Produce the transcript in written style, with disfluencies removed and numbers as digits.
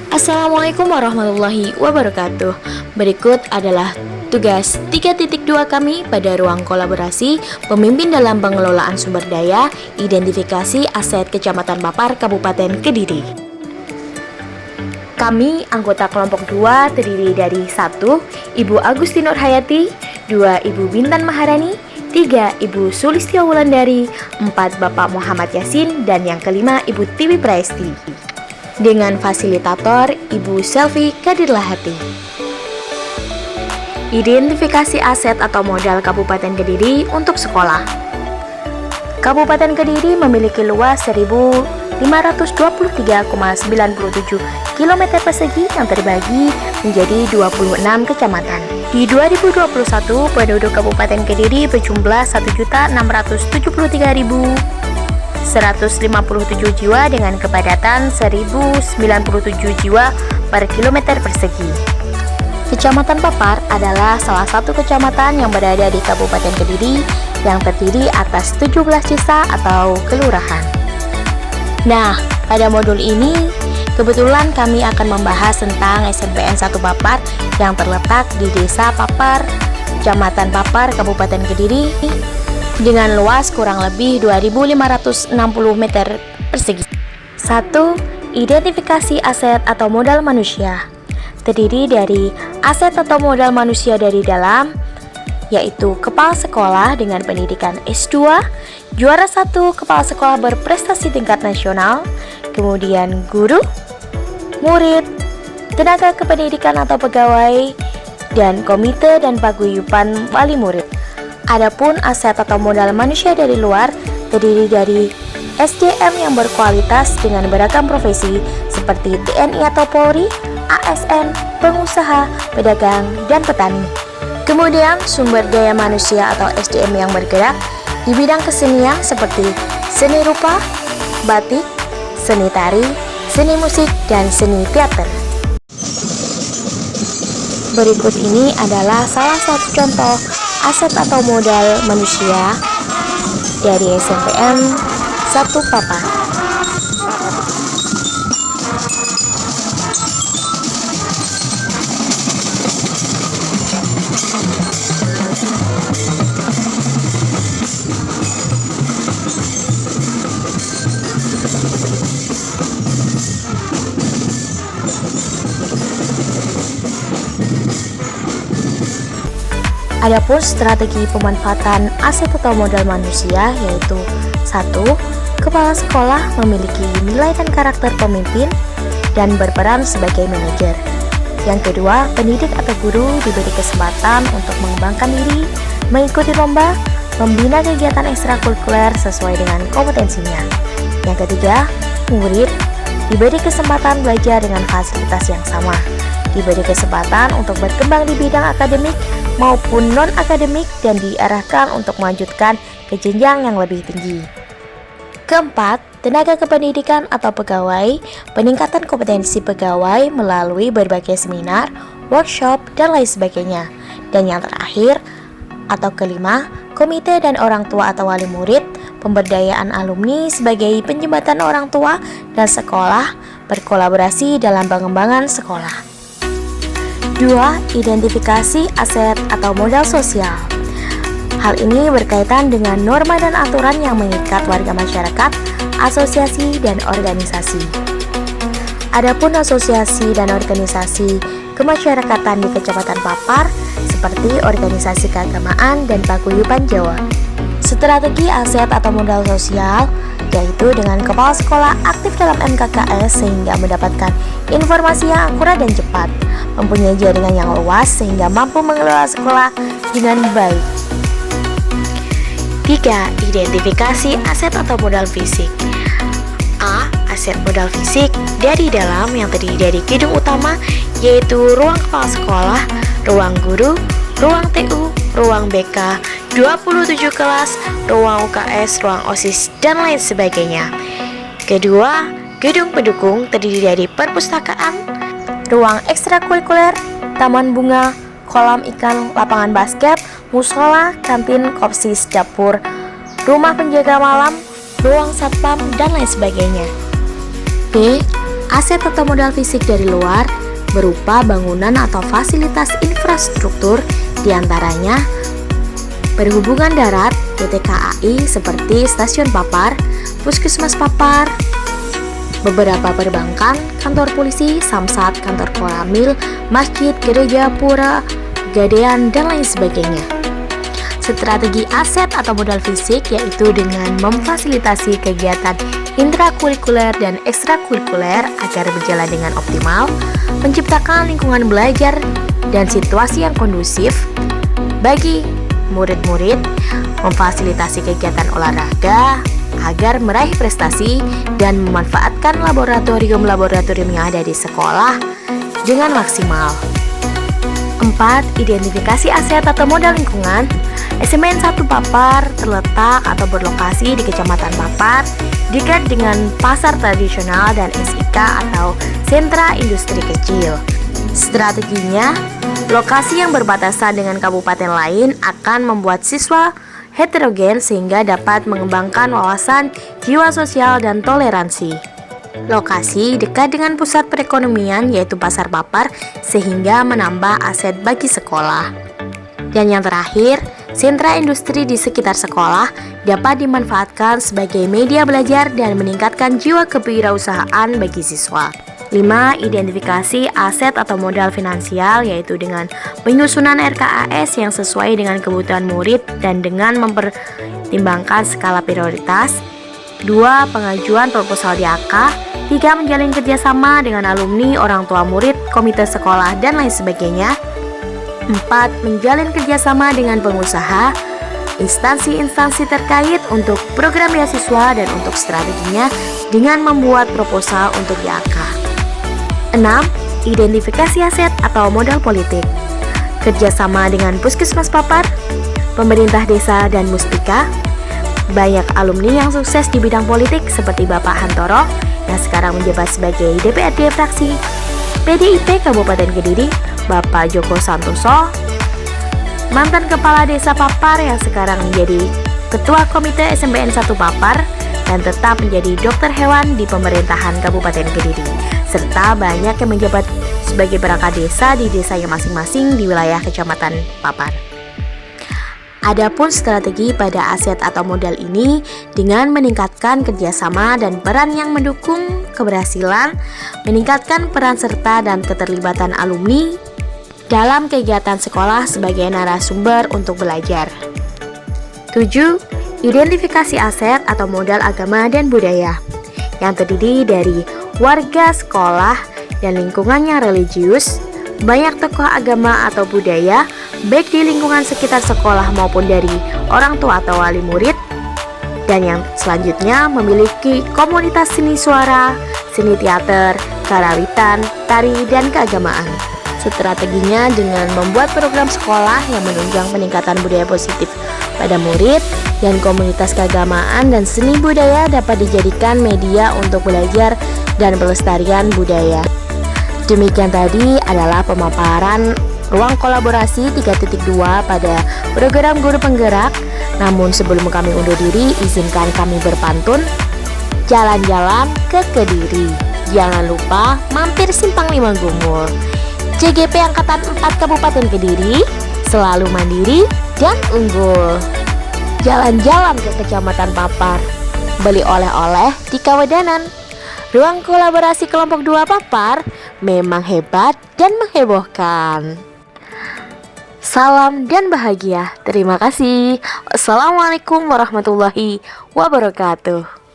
Assalamualaikum warahmatullahi wabarakatuh. Berikut adalah tugas 3.2 kami pada ruang kolaborasi pemimpin dalam pengelolaan sumber daya, identifikasi aset Kecamatan Papar, Kabupaten Kediri. Kami anggota kelompok 2 terdiri dari 1. Ibu Agusti Nur Hayati, 2. Ibu Bintan Maharani, 3. Ibu Sulistya Wulandari, 4. Bapak Muhammad Yasin, dan yang kelima Ibu Tiwi Praesti. Dengan fasilitator Ibu Selvi Kadirlahati. Identifikasi aset atau modal Kabupaten Kediri untuk sekolah. Kabupaten Kediri memiliki luas 1.523,97 km persegi yang terbagi menjadi 26 kecamatan. Di 2021, penduduk Kabupaten Kediri berjumlah 1.673.157 jiwa dengan kepadatan 1.097 jiwa per kilometer persegi. Kecamatan Papar adalah salah satu kecamatan yang berada di Kabupaten Kediri yang terdiri atas 17 desa atau kelurahan. Nah, pada modul ini kebetulan kami akan membahas tentang SMPN 1 Papar yang terletak di Desa Papar, Kecamatan Papar, Kabupaten Kediri dengan luas kurang lebih 2.560 meter persegi. 1. Identifikasi aset atau modal manusia. Terdiri dari aset atau modal manusia dari dalam, yaitu kepala sekolah dengan pendidikan S2, juara 1 kepala sekolah berprestasi tingkat nasional, kemudian guru, murid, tenaga kependidikan atau pegawai, dan komite dan paguyuban wali murid. Adapun aset atau modal manusia dari luar terdiri dari SDM yang berkualitas dengan beragam profesi seperti TNI atau Polri, ASN, pengusaha, pedagang, dan petani. Kemudian sumber daya manusia atau SDM yang bergerak di bidang kesenian seperti seni rupa, batik, seni tari, seni musik, dan seni teater. Berikut ini adalah salah satu contoh aset atau modal manusia dari SMPN 1 Papar. Adapun strategi pemanfaatan aset atau modal manusia yaitu 1. Kepala sekolah memiliki nilai dan karakter pemimpin dan berperan sebagai manajer. Yang kedua, pendidik atau guru diberi kesempatan untuk mengembangkan diri, mengikuti lomba, membina kegiatan ekstrakurikuler sesuai dengan kompetensinya. Yang ketiga, murid diberi kesempatan belajar dengan fasilitas yang sama, diberi kesempatan untuk berkembang di bidang akademik maupun non-akademik dan diarahkan untuk melanjutkan ke jenjang yang lebih tinggi. Keempat, tenaga kependidikan atau pegawai, peningkatan kompetensi pegawai melalui berbagai seminar, workshop, dan lain sebagainya. Dan yang terakhir, atau kelima, komite dan orang tua atau wali murid, pemberdayaan alumni sebagai penjembatan orang tua dan sekolah berkolaborasi dalam pengembangan sekolah. 2. Identifikasi aset atau modal sosial. Hal ini berkaitan dengan norma dan aturan yang mengikat warga masyarakat, asosiasi, dan organisasi. Adapun asosiasi dan organisasi kemasyarakatan di Kecamatan Papar seperti organisasi keagamaan dan paguyuban Jawa. Strategi aset atau modal sosial yaitu dengan kepala sekolah aktif dalam MKKS sehingga mendapatkan informasi yang akurat dan cepat, mempunyai jaringan yang luas sehingga mampu mengelola sekolah dengan baik. 3. Identifikasi aset atau modal fisik. A. Aset modal fisik dari dalam yang terdiri dari gedung utama yaitu ruang kepala sekolah, ruang guru, ruang TU, ruang BK, 27 kelas, ruang UKS, ruang OSIS, dan lain sebagainya. Kedua, gedung pendukung terdiri dari perpustakaan, ruang ekstrakurikuler, taman bunga, kolam ikan, lapangan basket, musola, kantin, kopsis, dapur, rumah penjaga malam, ruang satpam, dan lain sebagainya. B. Aset atau modal fisik dari luar berupa bangunan atau fasilitas infrastruktur, diantaranya perhubungan darat, PT KAI seperti stasiun Papar, puskesmas Papar, beberapa perbankan, kantor polisi, samsat, kantor koramil, masjid, gereja, pura, pegadaian, dan lain sebagainya. Strategi aset atau modal fisik yaitu dengan memfasilitasi kegiatan intrakurikuler dan ekstrakurikuler agar berjalan dengan optimal, menciptakan lingkungan belajar dan situasi yang kondusif bagi murid-murid, memfasilitasi kegiatan olahraga agar meraih prestasi dan memanfaatkan laboratorium-laboratorium yang ada di sekolah dengan maksimal. 4. Identifikasi aset atau modal lingkungan. SMPN 1 Papar terletak atau berlokasi di Kecamatan Papar, dekat dengan pasar tradisional dan SIK atau sentra industri kecil. Strateginya, lokasi yang berbatasan dengan kabupaten lain akan membuat siswa heterogen sehingga dapat mengembangkan wawasan, jiwa sosial, dan toleransi. Lokasi dekat dengan pusat perekonomian yaitu Pasar Papar sehingga menambah aset bagi sekolah. Dan yang terakhir, sentra industri di sekitar sekolah dapat dimanfaatkan sebagai media belajar dan meningkatkan jiwa kewirausahaan bagi siswa. 5. Identifikasi aset atau modal finansial yaitu dengan penyusunan RKAS yang sesuai dengan kebutuhan murid dan dengan mempertimbangkan skala prioritas. 2. Pengajuan proposal DAK. 3. Menjalin kerjasama dengan alumni, orang tua murid, komite sekolah, dan lain sebagainya. 4. Menjalin kerjasama dengan pengusaha, instansi-instansi terkait untuk program beasiswa dan untuk strateginya dengan membuat proposal untuk DAK. 6. Identifikasi aset atau modal politik. Kerjasama dengan Puskesmas Papar, pemerintah desa, dan Muspika. Banyak alumni yang sukses di bidang politik seperti Bapak Hantoro yang sekarang menjabat sebagai DPRD fraksi PDIP Kabupaten Kediri, Bapak Joko Santoso, mantan Kepala Desa Papar yang sekarang menjadi Ketua Komite SMPN 1 Papar dan tetap menjadi dokter hewan di pemerintahan Kabupaten Kediri, serta banyak yang menjabat sebagai perangkat desa di desanya masing-masing di wilayah Kecamatan Papar. Adapun strategi pada aset atau modal ini dengan meningkatkan kerjasama dan peran yang mendukung keberhasilan, meningkatkan peran serta dan keterlibatan alumni dalam kegiatan sekolah sebagai narasumber untuk belajar. 7. Identifikasi aset atau modal agama dan budaya yang terdiri dari warga sekolah dan lingkungannya religius, banyak tokoh agama atau budaya, baik di lingkungan sekitar sekolah maupun dari orang tua atau wali murid. Dan yang selanjutnya memiliki komunitas seni suara, seni teater, karawitan, tari, dan keagamaan. Strateginya dengan membuat program sekolah yang menunjang peningkatan budaya positif pada murid dan komunitas keagamaan dan seni budaya dapat dijadikan media untuk belajar dan pelestarian budaya. Demikian tadi adalah pemaparan ruang kolaborasi 3.2 pada program Guru Penggerak. Namun sebelum kami undur diri, izinkan kami berpantun. Jalan-jalan ke Kediri, jangan lupa mampir Simpang 5 Gumul. CGP Angkatan 4 Kabupaten Kediri, selalu mandiri dan unggul. Jalan-jalan ke Kecamatan Papar, beli oleh-oleh di Kawedanan. Ruang kolaborasi kelompok 2 Papar memang hebat dan menghebohkan. Salam dan bahagia. Terima kasih. Assalamualaikum warahmatullahi wabarakatuh.